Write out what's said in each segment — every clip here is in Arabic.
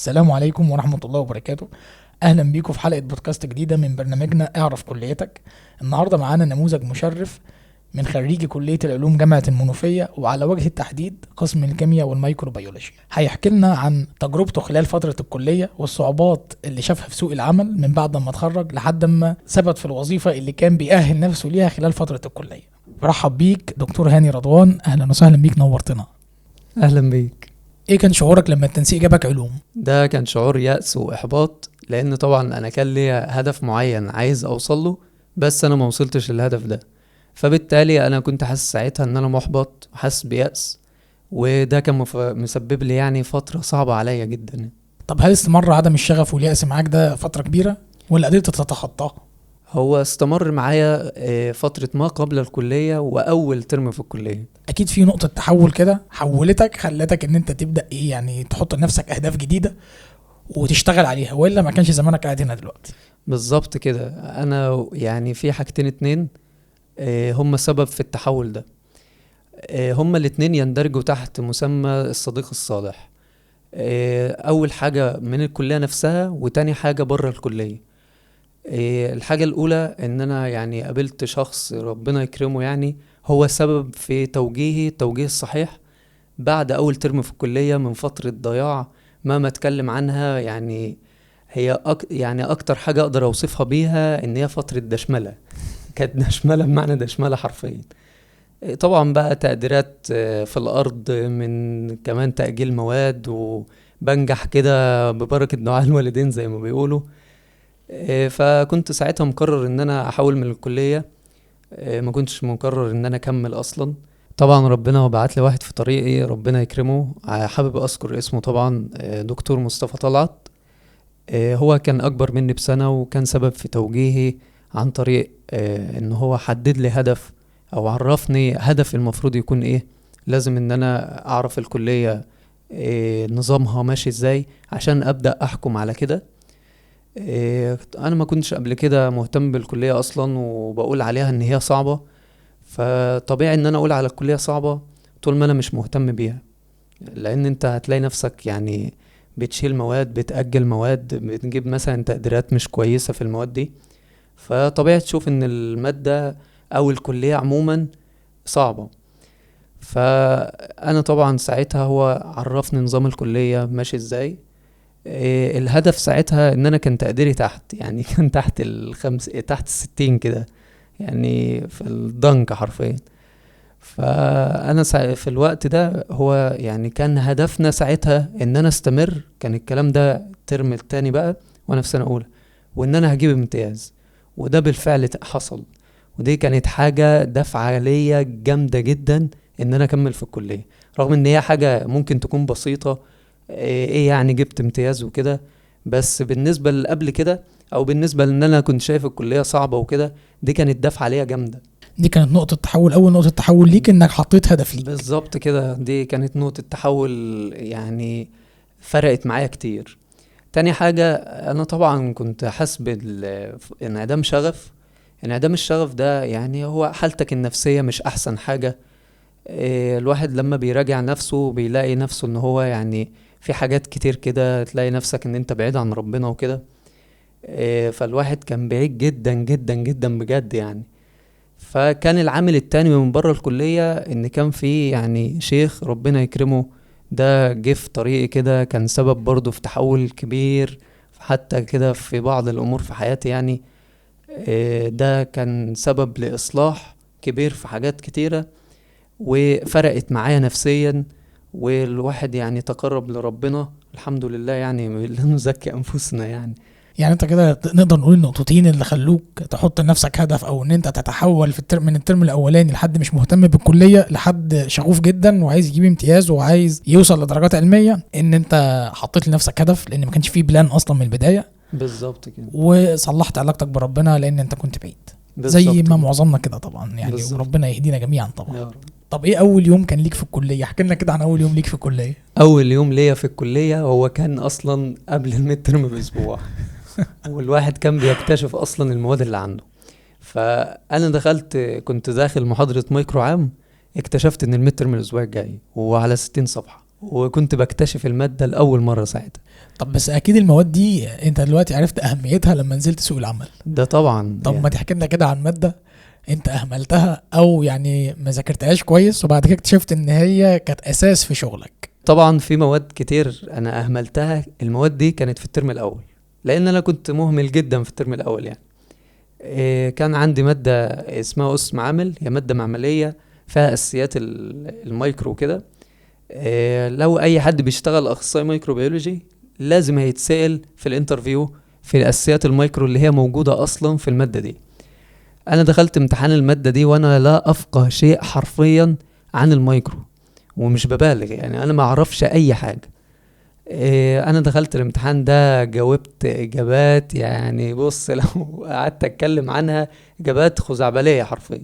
السلام عليكم ورحمة الله وبركاته. أهلا بيكم في حلقة بودكاست جديدة من برنامجنا اعرف كليتك. النهاردة معانا نموذج مشرف من خريجي كلية العلوم جامعة المنوفية، وعلى وجه التحديد قسم الكيمياء والميكروبيولوجي. هيحكي لنا عن تجربته خلال فترة الكلية والصعوبات اللي شافها في سوق العمل من بعد ما اتخرج لحد ما ثبت في الوظيفة اللي كان بيأهل نفسه ليها خلال فترة الكلية. برحب بيك دكتور هاني رضوان، أهلا وسهلا بيك، نورتنا. اهلا بيك. ايه كان شعورك لما التنسيق جابك علوم؟ ده كان شعور يأس واحباط، لان طبعا انا كان ليا هدف معين عايز اوصل له، بس انا ما وصلتش للهدف ده. فبالتالي انا كنت حاسس ساعتها ان انا محبط وحاسس بيأس، وده كان مسبب لي يعني فترة صعبة عليا جدا. طب هل استمر عدم الشغف واليأس معاك ده فترة كبيرة ولا قدرت تتخطاه؟ هو استمر معايا فترة ما قبل الكلية واول ترم في الكلية. اكيد في نقطة تحول كده حولتك، خلتك ان انت تبدأ ايه يعني تحط لنفسك اهداف جديدة وتشتغل عليها، وإلا ما كانش زمانك قاعد هنا دلوقتي. بالظبط كده. انا يعني في حاجتين اتنين هم سبب في التحول ده. هما الاتنين يندرجوا تحت مسمى الصديق الصالح. اول حاجة من الكلية نفسها، وتاني حاجة بره الكلية. الحاجة الاولى ان انا يعني قابلت شخص ربنا يكرمه، يعني هو سبب في توجيه الصحيح بعد اول ترم في الكلية من فترة ضياع ما اتكلم عنها. يعني هي يعني اكتر حاجة اقدر اوصفها بيها ان هي فترة دشملة. كانت دشملة بمعنى دشملة حرفيا. طبعا بقى تقديرات في الارض، من كمان تأجيل مواد، وبنجح كده ببركة دعاء الوالدين زي ما بيقولوا. فكنت ساعتها مقرر ان انا احول من الكلية. ما كنتش مقرر ان انا اكمل اصلا. طبعا ربنا بعت لي واحد في طريقي، ربنا يكرمه. حابب اذكر اسمه طبعا، دكتور مصطفى طلعت. هو كان اكبر مني بسنة، وكان سبب في توجيهي عن طريق ان هو حدد لي هدف، او عرفني هدف المفروض يكون ايه. لازم ان انا اعرف الكلية نظامها ماشي ازاي عشان ابدأ احكم على كده. انا ما كنتش قبل كده مهتم بالكلية اصلا، وبقول عليها ان هي صعبة. فطبيعي ان انا اقول على الكلية صعبة طول ما انا مش مهتم بيها، لان انت هتلاقي نفسك يعني بتشيل مواد، بتأجل مواد، بتجيب مثلا تقديرات مش كويسة في المواد دي. فطبيعي تشوف ان المادة او الكلية عموما صعبة. فانا طبعا ساعتها هو عرفني نظام الكلية ماشي ازاي. الهدف ساعتها ان انا كان تقديري تحت، يعني كان تحت 60 كده، يعني في الضنك حرفيا. فانا في الوقت ده هو يعني كان هدفنا ساعتها ان انا استمر. كان الكلام ده الترم التاني بقى وانا في سنة اولى، وان انا هجيب امتياز. وده بالفعل حصل، ودي كانت حاجة دفعة ليا جامدة جدا ان انا اكمل في الكلية، رغم ان هي حاجة ممكن تكون بسيطة. ايه يعني جبت امتياز وكده، بس بالنسبة اللي قبل كده، او بالنسبة لان انا كنت شايف الكلية صعبة وكده، دي كانت دفعة ليا جامدة. دي كانت نقطة تحول، اول نقطة تحول ليك انك حطيت هدف ليك. بالظبط كده، دي كانت نقطة تحول، يعني فرقت معايا كتير. تاني حاجة، انا طبعا كنت حاسس انعدام شغف. انعدام الشغف ده يعني هو حالتك النفسية مش احسن حاجة. الواحد لما بيراجع نفسه بيلاقي نفسه ان هو يعني في حاجات كتير كده، تلاقي نفسك ان انت بعيد عن ربنا وكده. فالواحد كان بعيد جدا جدا جدا بجد يعني. فكان العامل التاني من بره الكلية ان كان في يعني شيخ ربنا يكرمه، ده جه في طريقي كده، كان سبب برضو في تحول كبير حتى كده في بعض الامور في حياتي يعني. ده كان سبب لإصلاح كبير في حاجات كتيرة، وفرقت معايا نفسيا. والواحد يعني تقرب لربنا الحمد لله، يعني لا نزكي أنفسنا يعني. يعني انت كده نقدر نقول النقطتين اللي خلوك تحط لنفسك هدف، او ان انت تتحول في من الترم الاولاني لحد مش مهتم بالكلية لحد شغوف جدا وعايز يجيب امتياز وعايز يوصل لدرجات علمية، ان انت حطيت لنفسك هدف لان ما كانش فيه بلان اصلا من البداية. بالظبط كده. وصلحت علاقتك بربنا لان انت كنت بعيد، زي ما معظمنا كده طبعا يعني. بالزبط. وربنا يهدينا جميعا طبعا. يا رب. طب ايه اول يوم كان ليك في الكلية؟ احكي لنا كده عن اول يوم ليك في الكلية. اول يوم ليا في الكلية هو كان اصلا قبل الميد ترم باسبوع. والواحد كان بيكتشف اصلا المواد اللي عنده. فانا كنت داخل محاضرة مايكرو عام، اكتشفت ان الميد ترم الاسبوع الجاي وعلى 60 صفحة. وكنت بكتشف المادة لأول مرة ساعتها. طب بس اكيد المواد دي انت دلوقتي عرفت اهميتها لما نزلت سوق العمل. ده طبعا طب ما يعني. تحكي لنا كده عن مادة انت اهملتها او يعني ما ذاكرتهاش كويس وبعد كده اكتشفت ان هي كانت اساس في شغلك. طبعا في مواد كتير أنا أهملتها. المواد دي كانت في الترم الأول، لأن أنا كنت مهمل جدا في الترم الأول يعني. كان عندي مادة اسمها أس معامل، هي مادة معملية فيها أساسيات المايكرو كده. لو أي حد بيشتغل أخصائي مايكروبيولوجي لازم هيتسأل في الانترفيو في الأساسيات المايكرو اللي هي موجودة أصلا في المادة دي. أنا دخلت امتحان المادة دي وأنا لا أفقه شيء حرفيا عن المايكرو، ومش ببالغ يعني، أنا ما أعرفش أي حاجة. انا دخلت الامتحان ده جاوبت اجابات يعني بص لو قعدت اتكلم عنها اجابات خزعبلية حرفيا.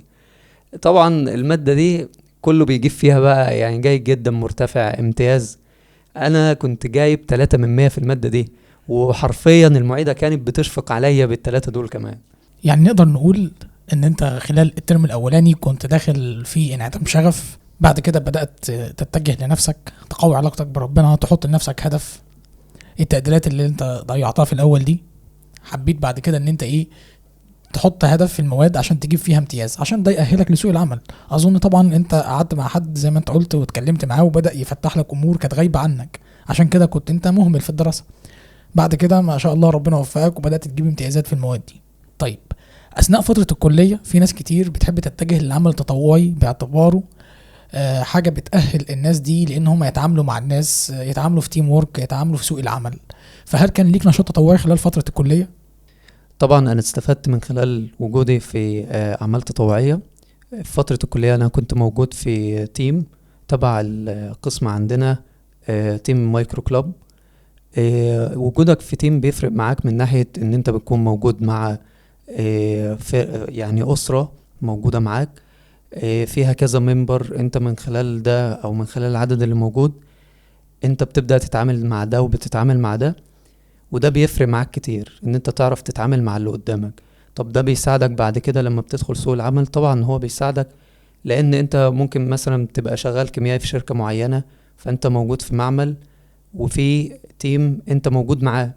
طبعا المادة دي كله بيجيب فيها بقى يعني جيد جدا مرتفع امتياز. انا كنت جايب 3 من 100 في المادة دي، وحرفيا المعيدة كانت بتشفق عليا بالتلاتة دول كمان. يعني نقدر نقول ان انت خلال الترم الاولاني كنت داخل في انعدام شغف، بعد كده بدأت تتجه لنفسك، تقوي علاقتك بربنا، تحط لنفسك هدف. التقديرات اللي انت ضيعتها في الاول دي حبيت بعد كده ان انت ايه، تحط هدف في المواد عشان تجيب فيها امتياز، عشان ده يأهلك لسوق العمل. اظن طبعا انت قعدت مع حد زي ما انت قلت واتكلمت معاه وبدأ يفتح لك امور كانت غايبة عنك، عشان كده كنت انت مهمل في الدراسة. بعد كده ما شاء الله ربنا وفقك وبدأت تجيب امتيازات في المواد دي. طيب، اثناء فترة الكلية في ناس كتير بتحب تتجه للعمل التطوعي باعتباره حاجة بتأهل الناس دي لان هم يتعاملوا مع الناس، يتعاملوا في تيم وورك، يتعاملوا في سوق العمل. فهل كان ليك نشاط تطوعي خلال فترة الكلية؟ طبعا انا استفدت من خلال وجودي في اعمال تطوعية. في فترة الكلية انا كنت موجود في تيم تبع القسم عندنا، تيم مايكرو كلاب. وجودك في تيم بيفرق معاك من ناحية ان انت بتكون موجود مع يعني أسرة موجودة معاك، فيها كذا ممبر. انت من خلال ده او من خلال العدد اللي موجود انت بتبدأ تتعامل مع ده وبتتعامل مع ده، وده بيفرق معاك كتير ان انت تعرف تتعامل مع اللي قدامك. طب ده بيساعدك بعد كده لما بتدخل سوق العمل؟ طبعا هو بيساعدك، لان انت ممكن مثلا تبقى شغال كيميائي في شركة معينة، فانت موجود في معمل وفي تيم انت موجود معاه،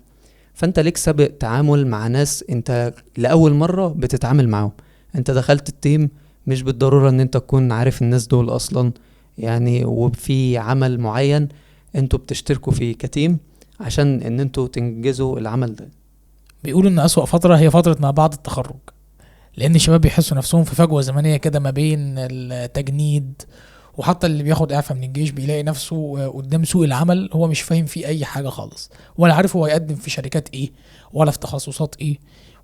فانت ليك سابق تعامل مع ناس انت لأول مرة بتتعامل معهم. انت دخلت التيم مش بالضرورة ان انت تكون عارف الناس دول اصلا يعني، وفي عمل معين انتوا بتشتركوا فيه كتيم عشان ان انتوا تنجزوا العمل ده. بيقولوا ان اسوأ فترة هي فترة ما بعد التخرج، لان الشباب بيحسوا نفسهم في فجوة زمنية كده ما بين التجنيد، وحتى اللي بياخد اعفاء من الجيش بيلاقي نفسه قدام سوق العمل هو مش فاهم فيه اي حاجة خالص، ولا عارف هو يقدم في شركات ايه ولا في تخصصات ايه،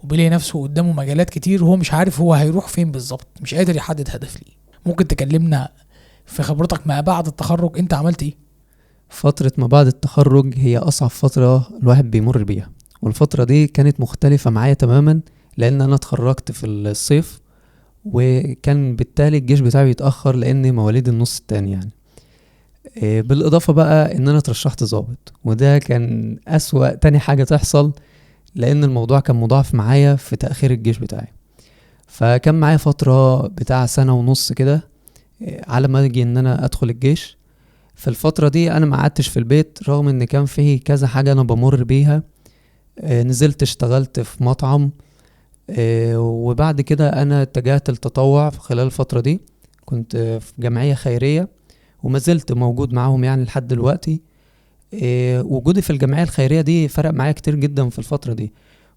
وبيلاقي نفسه قدامه مجالات كتير وهو مش عارف هو هيروح فين بالظبط، مش قادر يحدد هدف ليه. ممكن تكلمنا في خبرتك ما بعد التخرج، انت عملت ايه؟ فترة ما بعد التخرج هي أصعب فترة الواحد بيمر بيها، والفترة دي كانت مختلفة معايا تماما، لأن أنا اتخرجت في الصيف، وكان بالتالي الجيش بتاعي يتأخر لأن مواليد النص التاني يعني. بالإضافة بقى إن أنا اترشحت ضابط، وده كان أسوأ تاني حاجة تحصل، لأن الموضوع كان مضاعف معايا في تأخير الجيش بتاعي. فكان معايا فترة بتاع 1.5 سنة كده على ما أجي إن أنا أدخل الجيش. في الفترة دي أنا ما قعدتش في البيت، رغم إن كان فيه كذا حاجة أنا بمر بيها. نزلت اشتغلت في مطعم، وبعد كده أنا اتجهت للتطوع في خلال الفترة دي. كنت في جمعية خيرية وما زلت موجود معاهم يعني لحد دلوقتي. وجودي في الجمعية الخيرية دي فرق معايا كتير جدا في الفترة دي،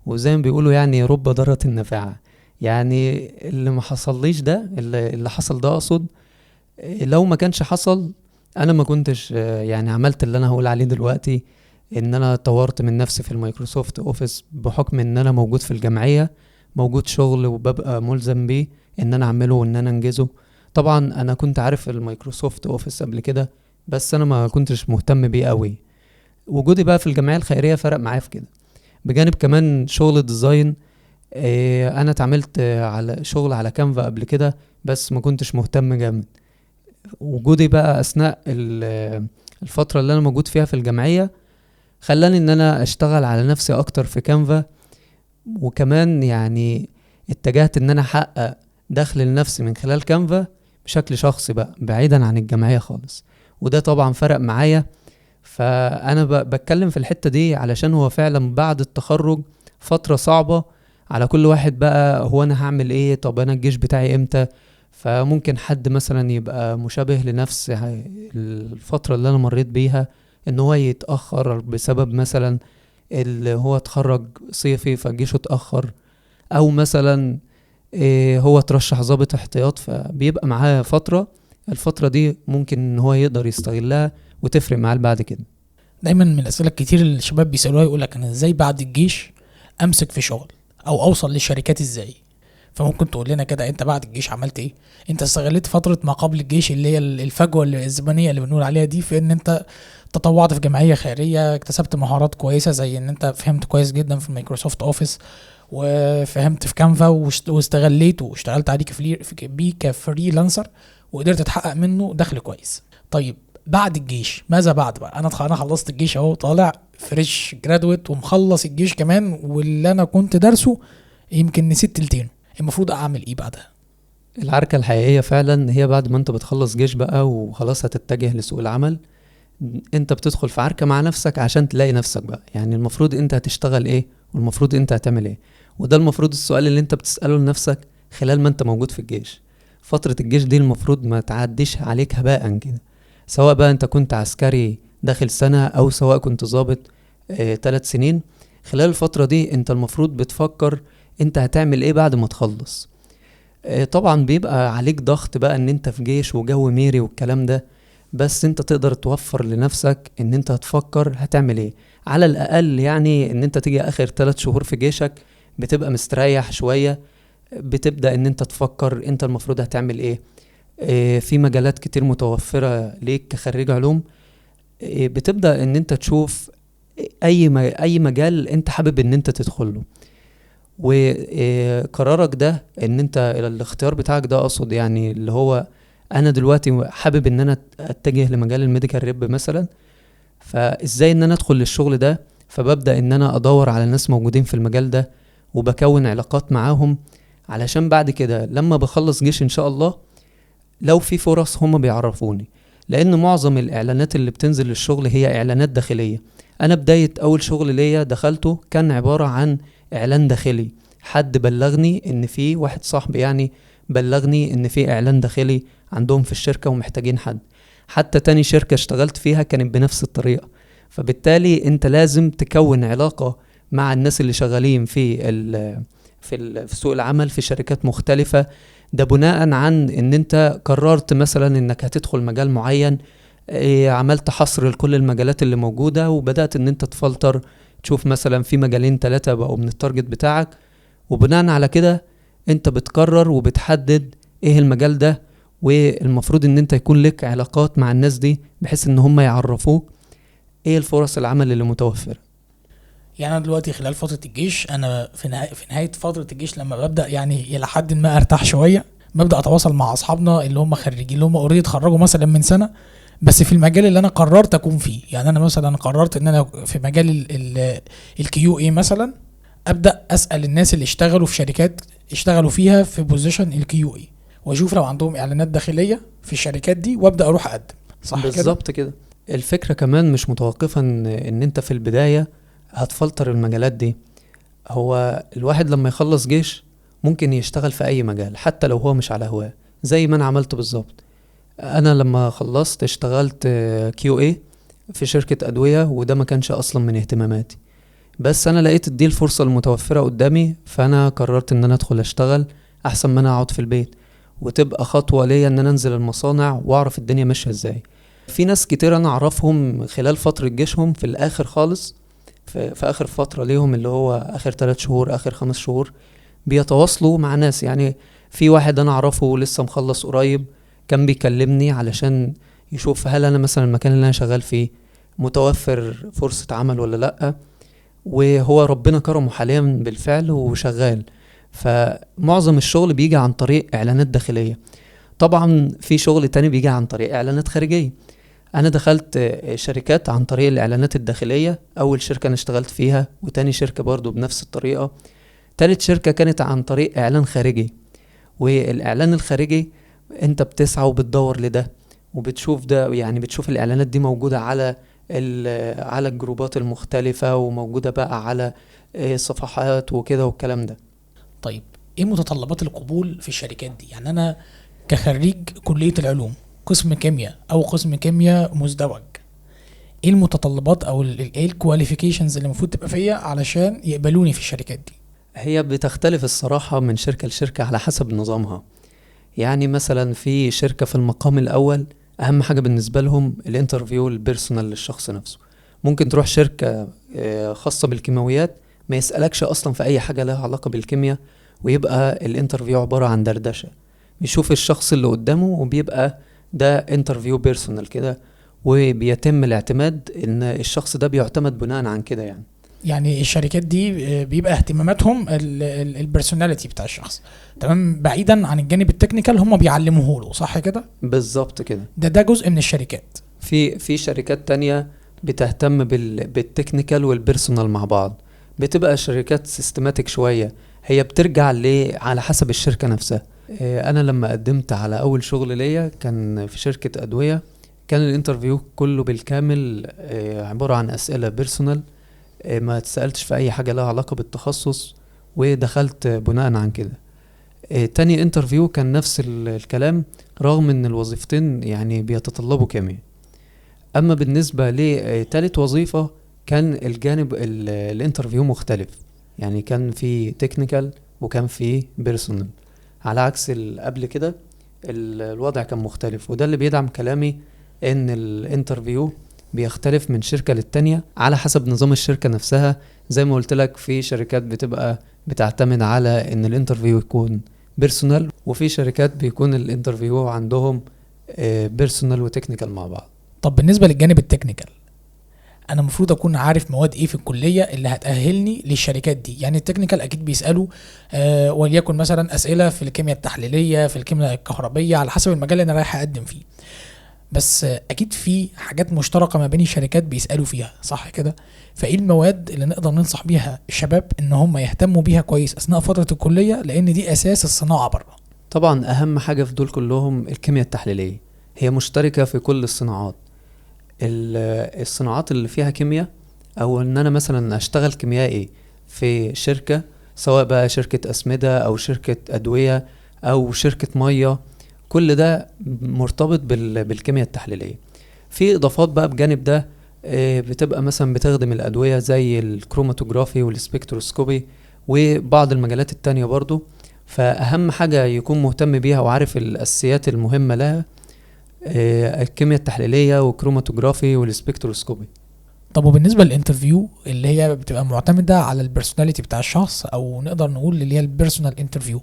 وزي ما بيقولوا يعني رب ضارة نافعة. يعني اللي ما حصليش ده، اللي حصل ده أقصد، لو ما كانش حصل انا ما كنتش يعني عملت اللي انا هقول عليه دلوقتي، ان انا طورت من نفسي في المايكروسوفت اوفيس، بحكم ان انا موجود في الجمعية، موجود شغل وببقى ملزم بيه ان انا اعمله وان انا انجزه. طبعا انا كنت عارف المايكروسوفت اوفيس قبل كده، بس انا ما كنتش مهتم بيه قوي. وجودي بقى في الجمعية الخيرية فرق معايا في كده، بجانب كمان شغل الديزاين. انا اتعاملت على شغل على كانفا قبل كده، بس ما كنتش مهتم جامد. وجودي بقى اثناء الفترة اللي انا موجود فيها في الجمعية خلاني ان انا اشتغل على نفسي اكتر في كانفا، وكمان يعني اتجهت ان انا احقق دخل لنفسي من خلال كانفا بشكل شخصي بقى بعيدا عن الجمعية خالص. وده طبعا فرق معايا. فانا بتكلم في الحتة دي علشان هو فعلا بعد التخرج فترة صعبة على كل واحد. بقى هو انا هعمل ايه؟ طب انا الجيش بتاعي امتى؟ فممكن حد مثلا يبقى مشابه لنفس الفترة اللي انا مريت بيها، ان هو يتأخر بسبب مثلا اللي هو اتخرج صيفي فجيشه اتأخر، او مثلا هو ترشح ضابط احتياط فبيبقى معاه فترة. الفترة دي ممكن ان هو يقدر يستغلها وتفرق معاه بعد كده. دايما من الاسئله الكتير اللي الشباب بيسالوها يقول لك انا ازاي بعد الجيش امسك في شغل او اوصل للشركات ازاي؟ فممكن تقول لنا كده انت بعد الجيش عملت ايه؟ انت استغلت فتره ما قبل الجيش اللي هي الفجوه الزمنيه اللي بنقول عليها دي في ان انت تطوعت في جمعيه خيريه، اكتسبت مهارات كويسه زي ان انت فهمت كويس جدا في مايكروسوفت اوفيس، وفهمت في كانفا واستغليته واشتغلت عليه بيه كفريلانسر، وقدرت تحقق منه دخل كويس. طيب بعد الجيش ماذا بعد بقى؟ انا خلصت الجيش اهو، طالع فريش جرادويت ومخلص الجيش كمان، واللي انا كنت دارسه يمكن نسيت تلتين، المفروض اعمل ايه بعدها؟ العركة الحقيقية فعلا هي بعد ما انت بتخلص جيش بقى وخلاص هتتجه لسوق العمل. انت بتدخل في عركة مع نفسك عشان تلاقي نفسك بقى، يعني المفروض انت هتشتغل ايه والمفروض انت هتعمل ايه. وده المفروض السؤال اللي انت بتسأله لنفسك خلال ما انت موجود في الجيش. فترة الجيش دي المفروض ما تعديش عليك هباء كده، سواء بقى انت كنت عسكري داخل سنة او سواء كنت ضابط 3 سنين. خلال الفترة دي انت المفروض بتفكر انت هتعمل ايه بعد ما تخلص. طبعا بيبقى عليك ضغط بقى ان انت في جيش وجو ميري والكلام ده، بس انت تقدر توفر لنفسك ان انت هتفكر هتعمل ايه. على الاقل يعني ان انت تيجي اخر 3 شهور في جيشك بتبقى مستريح شوية، بتبدأ ان انت تفكر انت المفروض هتعمل ايه. في مجالات كتير متوفرة ليك كخريج علوم. بتبدأ ان انت تشوف اي مجال انت حابب ان انت تدخله، وقرارك ده ان انت الاختيار بتاعك ده اقصد يعني اللي هو انا دلوقتي حابب ان انا اتجه لمجال الميديكال ريب مثلا، فازاي ان انا ادخل للشغل ده. فببدأ ان انا ادور على ناس موجودين في المجال ده وبكون علاقات معاهم، علشان بعد كده لما بخلص جيش ان شاء الله لو في فرص هم بيعرفوني. لان معظم الاعلانات اللي بتنزل للشغل هي اعلانات داخلية. انا بداية اول شغل ليا دخلته كان عبارة عن اعلان داخلي، حد بلغني ان في واحد صاحبي يعني بلغني ان في اعلان داخلي عندهم في الشركة ومحتاجين حد. حتى تاني شركة اشتغلت فيها كانت بنفس الطريقة. فبالتالي انت لازم تكون علاقة مع الناس اللي شغالين في سوق العمل في شركات مختلفة. ده بناء عن ان انت قررت مثلا انك هتدخل مجال معين، عملت حصر لكل المجالات اللي موجودة وبدأت ان انت تفلتر، تشوف مثلا في مجالين 3 بقوا من التارجت بتاعك، وبناء على كده انت بتقرر وبتحدد ايه المجال ده. والمفروض ان انت يكون لك علاقات مع الناس دي بحيث ان هم يعرفوك ايه الفرص العمل اللي متوفرة. يعني انا دلوقتي خلال فتره الجيش، انا في نهايه فتره الجيش لما ببدا يعني الى حد ما ارتاح شويه، ببدا اتواصل مع اصحابنا اللي هم خريجين اللي هم اوريدي اتخرجوا مثلا من سنه، بس في المجال اللي انا قررت اكون فيه. يعني انا مثلا قررت ان انا في مجال الكيو اي مثلا، ابدا اسال الناس اللي اشتغلوا في شركات اشتغلوا فيها في بوزيشن الكيو اي، واشوف لو عندهم اعلانات داخليه في الشركات دي وابدا اروح اقدم. صح كده؟ بالظبط كده. الفكرة كمان مش متوقفة ان انت في البداية هتفلتر المجالات دي. هو الواحد لما يخلص جيش ممكن يشتغل في اي مجال حتى لو هو مش على هواه، زي ما انا عملت بالظبط. انا لما خلصت اشتغلت كيو اي في شركة ادوية، وده ما كانش اصلا من اهتماماتي، بس انا لقيت دي الفرصة المتوفرة قدامي، فانا قررت ان انا ادخل اشتغل احسن ما انا اقعد في البيت، وتبقى خطوة ليا ان انا انزل المصانع واعرف الدنيا ماشية ازاي. في ناس كتير انا اعرفهم خلال فترة جيشهم في الاخر خالص، في اخر فترة ليهم اللي هو اخر 3 شهور اخر 5 شهور، بيتواصلوا مع ناس. يعني في واحد انا اعرفه لسه مخلص قريب كان بيكلمني علشان يشوف هل انا مثلا المكان اللي انا شغال فيه متوفر فرصة عمل ولا لأ، وهو ربنا كرمه حاليا بالفعل وشغال. فمعظم الشغل بيجي عن طريق اعلانات داخلية. طبعا في شغل تاني بيجي عن طريق اعلانات خارجية. انا دخلت شركات عن طريق الاعلانات الداخلية، اول شركة انا اشتغلت فيها، وتاني شركة برضو بنفس الطريقة، تالت شركة كانت عن طريق اعلان خارجي. والاعلان الخارجي انت بتسعى وبتدور لده، وبتشوف ده، يعني بتشوف الاعلانات دي موجودة على على الجروبات المختلفة، وموجودة بقى على صفحات وكده والكلام ده. طيب ايه متطلبات القبول في الشركات دي؟ يعني انا كخريج كلية العلوم قسم كيمياء او قسم كيمياء مزدوج، ايه المتطلبات او ايه الكواليفيكيشنز اللي المفروض تبقى فيا علشان يقبلوني في الشركات دي؟ هي بتختلف الصراحة من شركة لشركة على حسب نظامها. يعني مثلا في شركة في المقام الأول أهم حاجة بالنسبة لهم الانترفيو البيرسونال للشخص نفسه. ممكن تروح شركة خاصة بالكيماويات ما يسألكش أصلا في أي حاجة لها علاقة بالكيمياء، ويبقى الانترفيو عبارة عن دردشة، بيشوف الشخص اللي قدامه وبيبقى ده انترفيو بيرسونال كده، وبيتم الاعتماد ان الشخص ده بيعتمد بناء عن كده يعني. يعني الشركات دي بيبقى اهتماماتهم البرسوناليتي بتاع الشخص، تمام، بعيدا عن الجانب التكنيكال هم بيعلموه له، صح كده؟ بالظبط كده. ده جزء من الشركات. في شركات تانية بتهتم بالتكنيكال والبيرسونال مع بعض، بتبقى شركات سيستماتيك شوية، هي بترجع على حسب الشركة نفسها. انا لما قدمت على اول شغل ليا كان في شركة ادوية، كان الانترفيو كله بالكامل عبارة عن اسئلة بيرسونال، ما تسألتش في اي حاجة لها علاقة بالتخصص، ودخلت بناء عن كده. تاني انترفيو كان نفس الكلام، رغم ان الوظيفتين يعني بيتطلبوا كيمياء. اما بالنسبة لتالت وظيفة كان الجانب الانترفيو مختلف، يعني كان في تكنيكال وكان في بيرسونال، على عكس قبل كده الوضع كان مختلف. وده اللي بيدعم كلامي ان الانترفيو بيختلف من شركة للتانية على حسب نظام الشركة نفسها. زي ما قلت لك في شركات بتبقى بتعتمد على ان الانترفيو يكون بيرسونال، وفي شركات بيكون الانترفيو عندهم بيرسونال وتكنيكال مع بعض. طب بالنسبة للجانب التكنيكال، انا المفروض اكون عارف مواد ايه في الكليه اللي هتاهلني للشركات دي؟ يعني التكنيكال اكيد بيسالوا وليكن مثلا اسئله في الكيمياء التحليليه، في الكيمياء الكهربيه، على حسب المجال اللي انا رايح اقدم فيه. بس اكيد في حاجات مشتركه ما بين الشركات بيسالوا فيها، صح كده؟ فايه المواد اللي نقدر ننصح بيها الشباب ان هم يهتموا بيها كويس اثناء فتره الكليه، لان دي اساس الصناعه بره؟ طبعا اهم حاجة في دول كلهم الكيمياء التحليلية، هي مشتركة في كل الصناعات. الصناعات اللي فيها كيمياء، او ان انا مثلا اشتغل كيميائي في شركة، سواء بقى شركة اسمدة او شركة ادوية او شركة مية، كل ده مرتبط بالكيمياء التحليلية. في اضافات بقى بجانب ده، بتبقى مثلا بتخدم الادوية زي الكروماتوجرافي والسبكتروسكوبي وبعض المجالات التانية برضو. فاهم حاجة يكون مهتم بيها وعارف الاساسيات المهمة لها الكيمياء التحليلية والكروماتوجرافي والسبكتروسكوبي. طب وبالنسبه للانترفيو اللي هي بتبقى معتمده على البرسوناليتي بتاع الشخص، او نقدر نقول اللي هي البيرسونال انترفيو،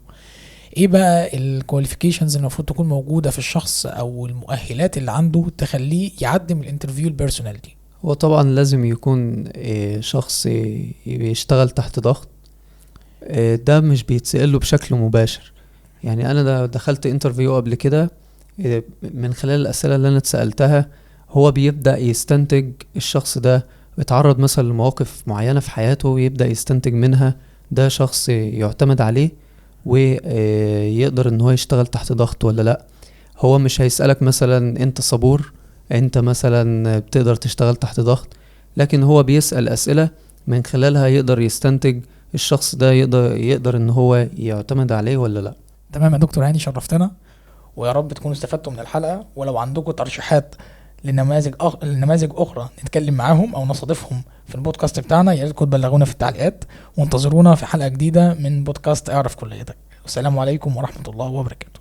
ايه بقى الكواليفيكيشنز اللي المفروض تكون موجوده في الشخص او المؤهلات اللي عنده تخليه يعدي من الانترفيو البيرسونال دي؟ هو طبعا لازم يكون شخص يشتغل تحت ضغط، ده مش بيتسأله بشكل مباشر. يعني انا دخلت انترفيو قبل كده، من خلال الأسئلة اللي أنا اتسألتها هو بيبدأ يستنتج الشخص ده اتعرض مثلا لمواقف معينة في حياته، ويبدأ يستنتج منها ده شخص يعتمد عليه ويقدر ان هو يشتغل تحت ضغط ولا لا. هو مش هيسألك مثلا انت صبور، انت مثلا بتقدر تشتغل تحت ضغط، لكن هو بيسأل أسئلة من خلالها يقدر يستنتج الشخص ده يقدر ان هو يعتمد عليه ولا لا. تمام يا دكتور هاني، شرفتنا، ويا رب تكونوا استفدتوا من الحلقة. ولو عندكم ترشيحات لنماذج أخرى نتكلم معاهم أو نستضيفهم في البودكاست بتاعنا، يا ريت تبلغونا في التعليقات، وانتظرونا في حلقة جديدة من بودكاست اعرف كليتك. والسلام عليكم ورحمة الله وبركاته.